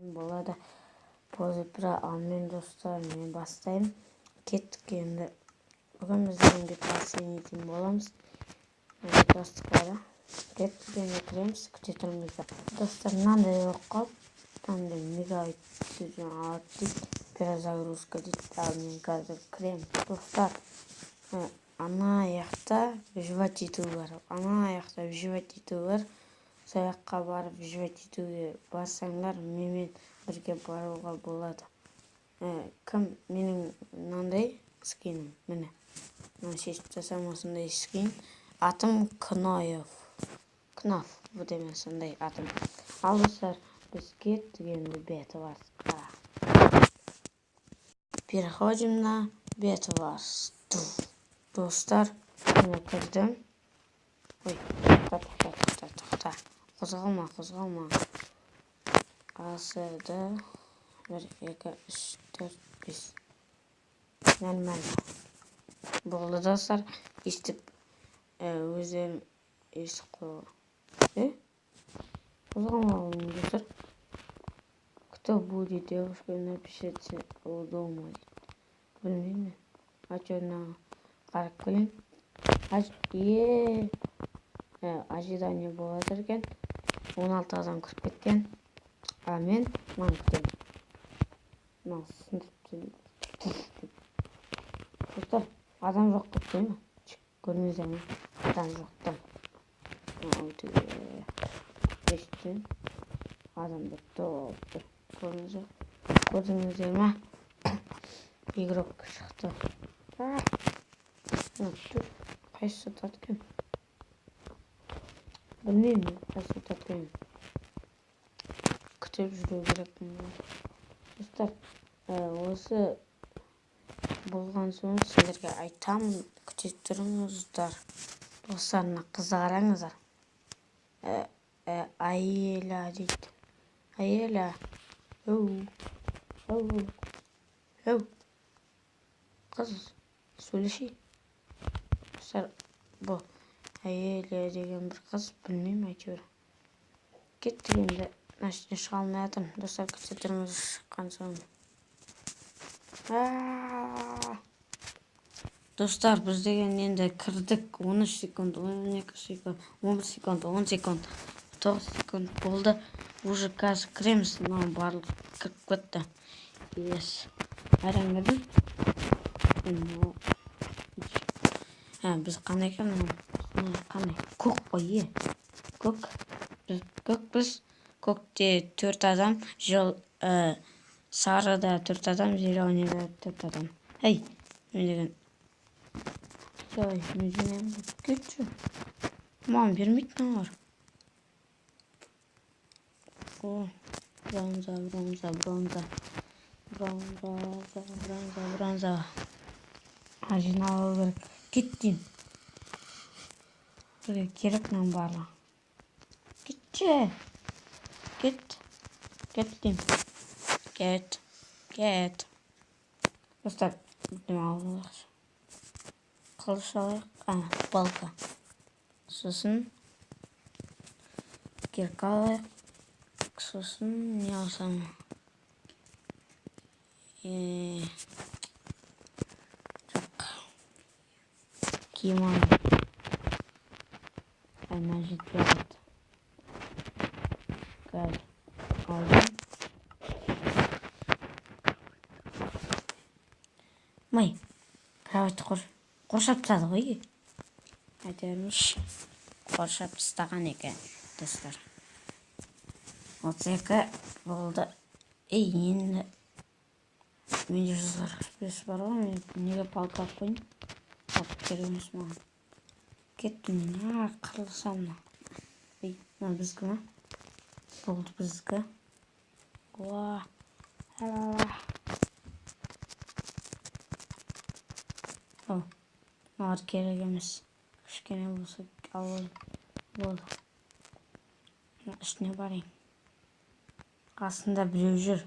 болады. Позитра алмен достар, мен бастаймын. Кеттік енді. Бүгін біз енді бассейн ететін боламыз. Достықтары. Кеттік енді кіреміз, күте тұрыңыздар. Достар, мынандай болып қалып, мынандай мегабайт сөзбен алады дейді. Перезагрузка дейді. Ал мен қазір кіремін. Достар, ана аяқта вживать ету бар. Сол жаққа барып вживать етуге барсаңдар, менімен бірге баруға болады. Кім менің мынандай скинім, міне. Мына шешіп жасам осындай скин. Атым Кнаф. Bu deмен сондай атым. Ал достар, біз кеттік енді бетварс. Переходим на бетварс. Достар, мен кірдім. Ой, тоқта. Қозғалма. Асырды. 1, 2, 3, 4, 5. Нормально. Болды достар. Естіп, өздерім естіп қойға. Қозғалма достар. Кто будет девушкой, напишите дома. Білмеймін. Ачуына қарап келем. Ожидание болады екен. 16 адам кіріп кеткен. Мен маңып кетем. Достар, адам жоқ деп қойма. Көрмейсің ме? Адам жоқтан. Естен адамды топ. Көрдіңіздер ме? Игрок шықты. Қайсы таткен? Білмеймін, қайсы таткен. Күтіп жүру керек. Достар, осы болған соң сендерге айтамын, күте тұрыңыздар. Достарына қызы қараңыздар. Айела дейді. Айела. Қыз, сөйлешей. Достар, бұл Айела деген бір қыз, білмеймін әйтеуір. Кеттік енді, мәшіне шыға алмай жатырмын. Достар, күте тұрыңыз шыққан соң. Достар, біз деген енді кірдік. 13 секунд, 12 секунд, 11 секунд, 10 секунд, 9 секунд болды. Уже қазір кіреміз. Мынау барлық кіріп кетті. Қайдан кірдім? Біз қандай екен? Қандай? Көк қой, көк. Біз көкте 4 адам, сарыда 4 адам, зеленыйда 4 адам. Мен деген. Мен жинайым. Кетші. Маған бермейді мыналар. Бронза. Жинауы керек. Кеттім. Керек нам барлы. Кетші. Кеттім. Кет. Достар, бүттім алғылық. Қылыш алайық. Балка. Сосын кирка алайық. Сосын не алсам? Жоқ. Киім алайық. Мына жетпейді. Қазір алдым. Кроватьті қоршап тастады ғой. Әйтермеш, қоршап тастаған екен, достар. 32 болды. Енді менде 145 бар ғой, неге палка алып қойын? Алып керек емес маған. Кеттім, қырылсам. Мына біздікі ма? Болды біздікі. Мағыр керек емес. Кішкене болса алып болды. Үстіне барайын. Қасында біреу жүр.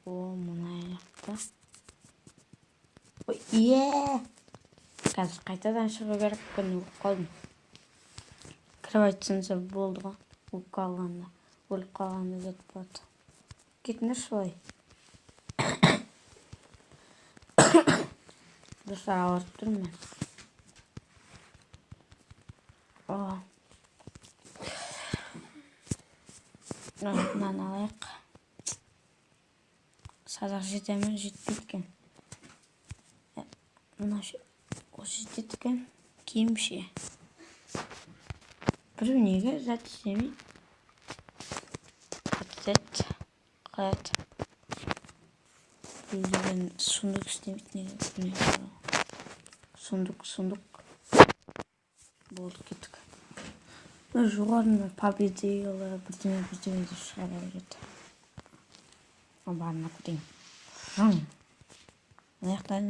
Мұна аяқты. Қазір қайтадан шығу керек. Күні ұқып қалдым. Кіріп айтсаңыздар болды ғой. Ұқып қалғанда. бөліп қалғанда кетіп болады. Кетіңдерші былай. Достар, ауырып тұрмын мен. Мынаны алайық. Садақ жетемен, жетпейді екен. Мына осы жетеді екен. Киімше. Бір неге зат істемейді. Әттет. Қайт. Білдеген сундук істемейді неге. Сундук. Болды кеттік. Жоғарында победила бірдеңе деп шығара береді. Барына көтейін. Аяқтан.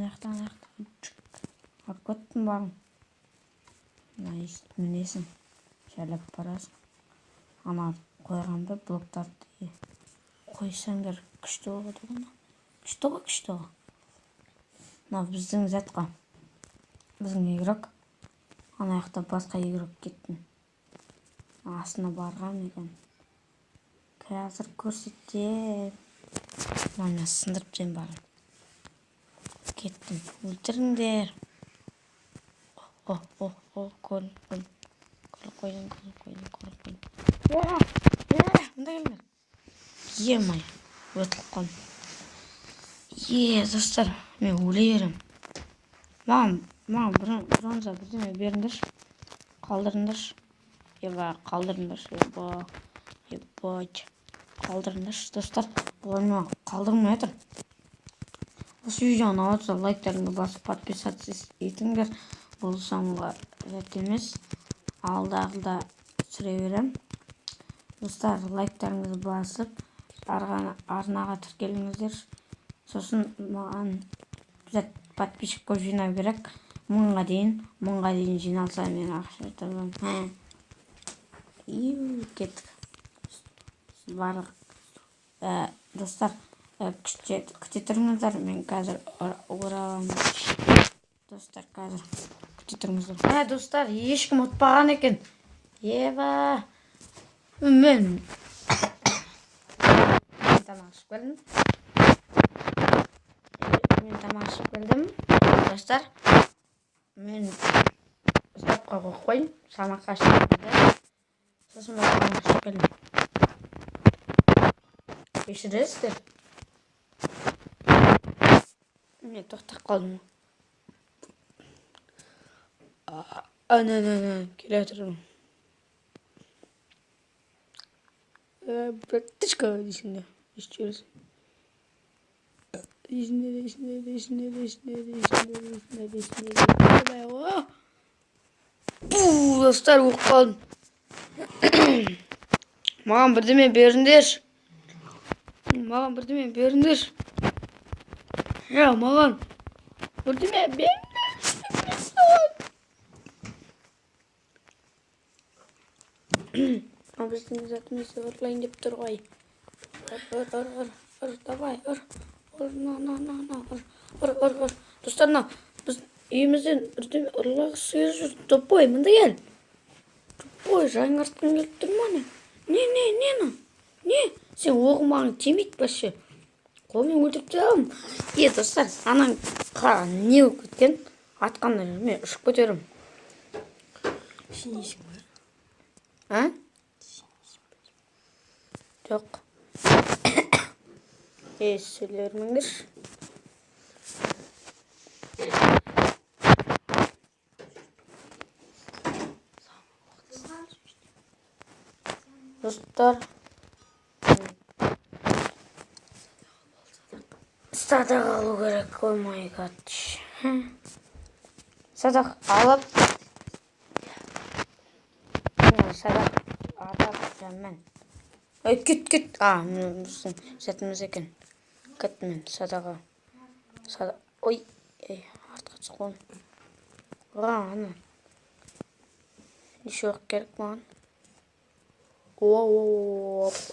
Алып көттім барын. Мінесің. Жайлап барасың. Ана қойғанда блоктарды қойсаңдар күшті болады ғана. Күшті. Мына біздің затқа. Біздің игрок. Ана аяқта басқа игрок кеттін. Асына барған екен. Қазір көрсетем. Мана сындырып сен барын. Кеттім. Өлтіріңдер. Көл қойдың. Мұнда келдер. Емай. Өтіліп қалдым. Достар, мен өлерім. Маған бронза бірдеме беріңдерші. Қалдырыңдаршы. Қалдырыңдаршы, достар. Олар мен қалдырмай отыр. Осы видеоны ауырса лайктарыңды басып подписаться етіңдер. Бұл соңғы рет емес. Алдағыда түсіре берем. Достар, лайктарыңызды басып арнаға тіркеліңіздер. Сосын маған подписчик көп жинау керек. 1000-ға дейін жиналса мен ақша табам. Кеттік. Барлық достар, күте тұрыңыздар. Мен қазір ораламын. Достар, қазір күте тұрыңыздар. Достар, ешкім ұтпаған екен. Ева. Мен тамақ ішіп келдім. Достар, мен ұстапқа қойын. Самаққа ішіп сосын тамақ ішіп келдім. Кешіресіздер. Мен тоқтап қалдым. Келе тұрмын. Братышка дейсіңдер. Ешчересің. Достар, оқып қалдым. Маған бірдеме беріңдерші. Маған бірдеме беріңдерші. Біздің затымызды ұрлайын деп тұр ғой. Давай, достар, біз үйімізден бірдеме ұрлағысы жүр. Топой, мында кел. Топой, жаңартқың келіп тұр ма не? Не? Сен оғымағың темейді башы. Қолмен өлтіріп тұрамын. Достар, анаң не өп кеткен? Атқанда мен ұшып көтерім. Сенесің бар? Жоқ. Сөйлермеңдер. Достар, садақ алу керек. Ой май гад. Садақ алып, садақ атап жәммен. Кет. Біздің сәтіміз екен. Кеттім садаға. Ой, артқа түсіп қалдым. Еще керек маған. Опа.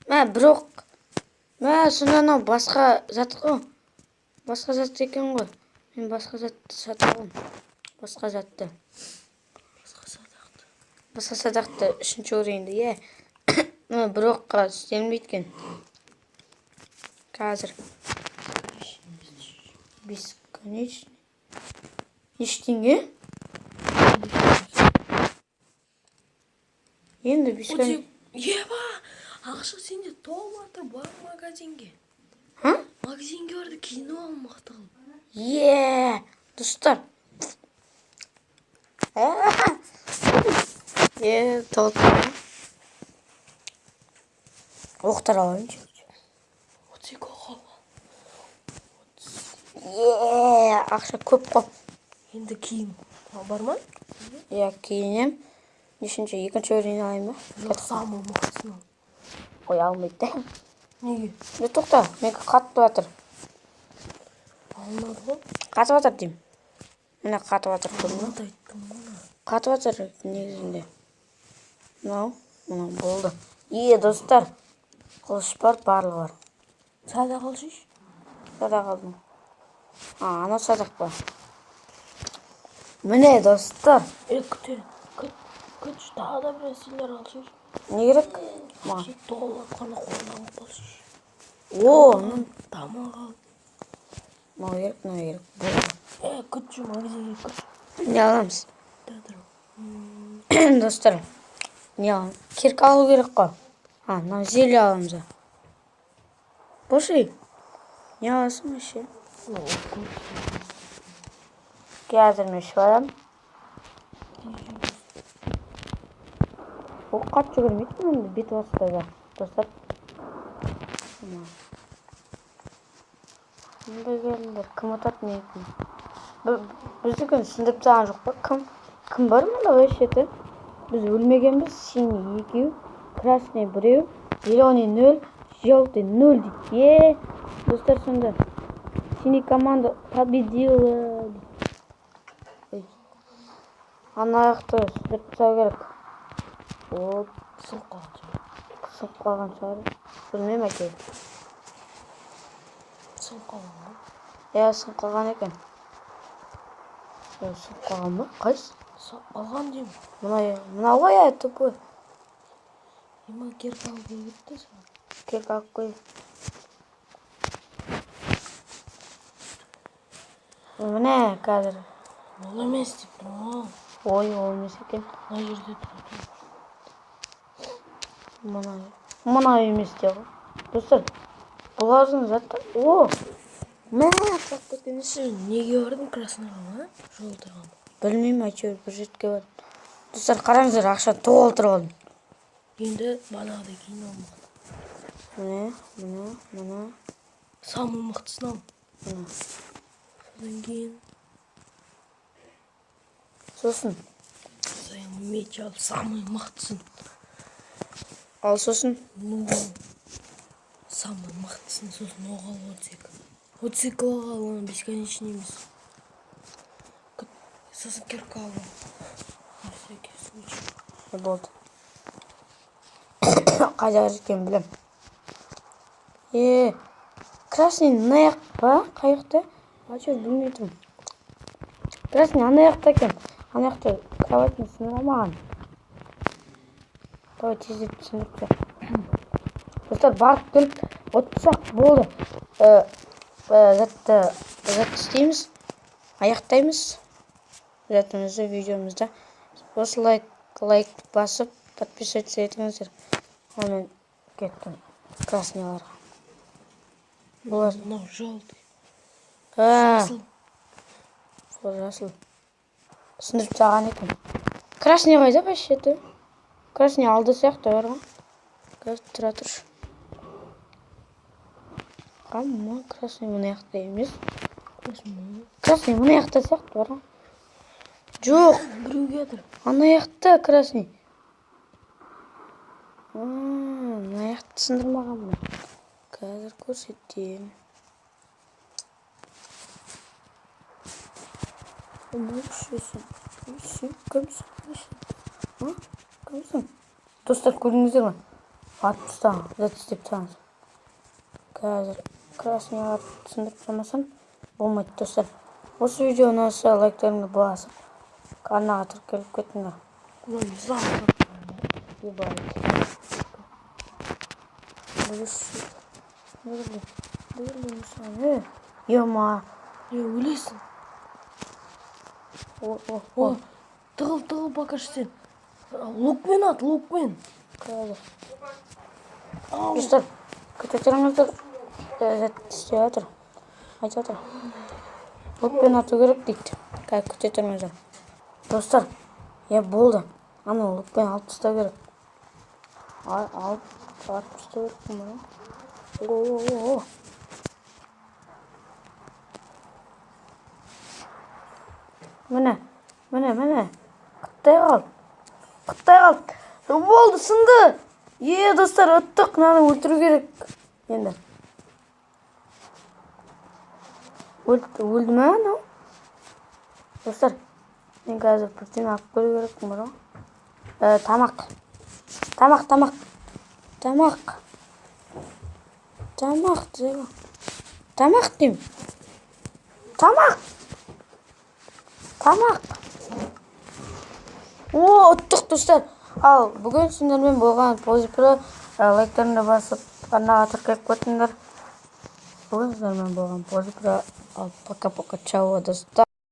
Бірақ. Сонда басқа зат қой. Басқа зат екен ғой. Мен басқа затты сатып алғым. Басқа затты. басқа садақты 3-ші уровеньде, е. Мына бір оққа істелмейді екен. Қазір. Бесконечный. Ештеңе? Енді бесконечный. Еба! Ақша сенде толматыр бар магазинге. Ха? Магазинге барды кино алмақты қыл. Достар. Толтыр. Оқтар алайыншы. 32 қол. Ақша көп қой. Енді киім. Бар ма? Киінем. Нешінші, 2-ші уровень алайын ба? Жоқ, самый мықтысын ал. Ой, алмайды. Неге? Тоқта, менікі қатып жатыр. Алмады ғой. Қатып жатыр деймін. Мына қатып жатыр көрдің бе? Айттым ғой. Қатып жатыр негізінде. Мынау болды. Достар. Қылыш бар, барлығы бар. Садақ алшыш? Садақ алдым. Анау садақ бар. Міне, достар. Күтші тағы да бір әселер алшыш. Не керек? $10 қана қолданып қалшыш. Тамақ ал. Мынау керек. Күтші магазинге күтші. Не аламыз? Достар. Не аламыз? Керк алу керек қой. Мынау зеле аламыз. Боши. Не аласың ше? Қазір мен шыдадым. Ол қат жүгірмейді енді битвасында да. Достар. Мұнда келіңдер. Кім атады не екен? Біздікін сындырып таған жоқ па? Кім бар мұнда өшеті? Біз өлмегенбіз. Синий 2, красный 1, зеленый 0, желтый 0 дейді. Достар сонда. Синий команда победила. Аяқты сындырып тастау керек. Сынып қалған шығар. Білмеймін әке. Сынып қалған ба? Сынып қалған екен. Сынып қалған ба? Қайсы? Сынып қалған деймін. Мынау ғой тупой. Ема керк алып кетті саған. Керк алып қой. Міне қазір. Ол емес деп тұрмын. Ой, ол емес екен. Мына жерде тұрады. Мына емес деп. Достар, бұлардың заты. Мә, қақпы кенесі. Неге бардың красныйға ма? Жолдыға ма? Білмеймін, әйтеуір бір жетке бар. Достар, қараңыздар, ақша толтырып алдым. Енді банағыдай кейін алмады. Мына. Самый мықтысын ал. Содан кейін. Сосын. Меч ал, самый мықтысын. Ал сосын. Самый мықтысын, сосын оғал 32 оғал, оны бесконечный емес. Сосын керк ал. На всякий случай. Болды. Қайда жеткен білем. Красный наяқ ба? Қайықта? Ачыр білмейтім. Красный анаяқта екен. Анаяқта кроватьны сындырамаған. Давай тездеп сындырып. Достар, барып келіп отырсақ болды. Затты істейміз. Аяқтаймыз. Затымызды, видеомызды. Осы лайк басып, подписываться етіңіздер. Мен кеттім красныларға. Бұлар. Мынау желтый. Жасыл. Сындырып тастаған екен. Красный қайда вообще-то? Красный алды сияқты бар ғой. Қазір тұра тұршы. Қамма, красный мұны яқта емес. Красный мұны яқта сияқты бар ғой. Жоқ. Біреуге тұр. Ана яқта красный. Мына яқты сындырмаған ба? Қазір көрсетейін. Кімсің? Достар, көрдіңіздер ме? Атып тастаған, зат істеп тастаңыз. Қазір краснойға сындырып тастамасам болмайды, достар. Осы видео ұнаса лайктарыңды басып, каналға тіркеліп кетіңдер. Ulan güzel. Bir bari. Burası. Nerede? Nerede Musa? Yama. Ya öylesin. Oh. O tığıl bakış sen. Lukman at Lukman. Kaldı. Al. Dostlar. Kötülerimizde istiyordur. Acaba. Ben atı görüp diktim. Kalk kötülerimizde. Dostlar. Ya buldu. Ama ben 60'ta görüp. Alt 60'ta görüp bunu. Oo. Mene. Kıttay kal. Ne oldu sındı. Ye dostlar öttük. Nani öldürü gerek. Енді. Öldü mü ana? Dostlar. Ben қазір бірдеңе алып көру керекпін бар ғой. Тамақ. Тамақ деймін. Тамақ. О, ұттық достар. Ал, бүгін сендермен болған Позипро лайктарына басып, арнаға тіркеліп кетіңдер. Бүгін сендермен болған Позипро. Ал, пока-пока, чао, достар.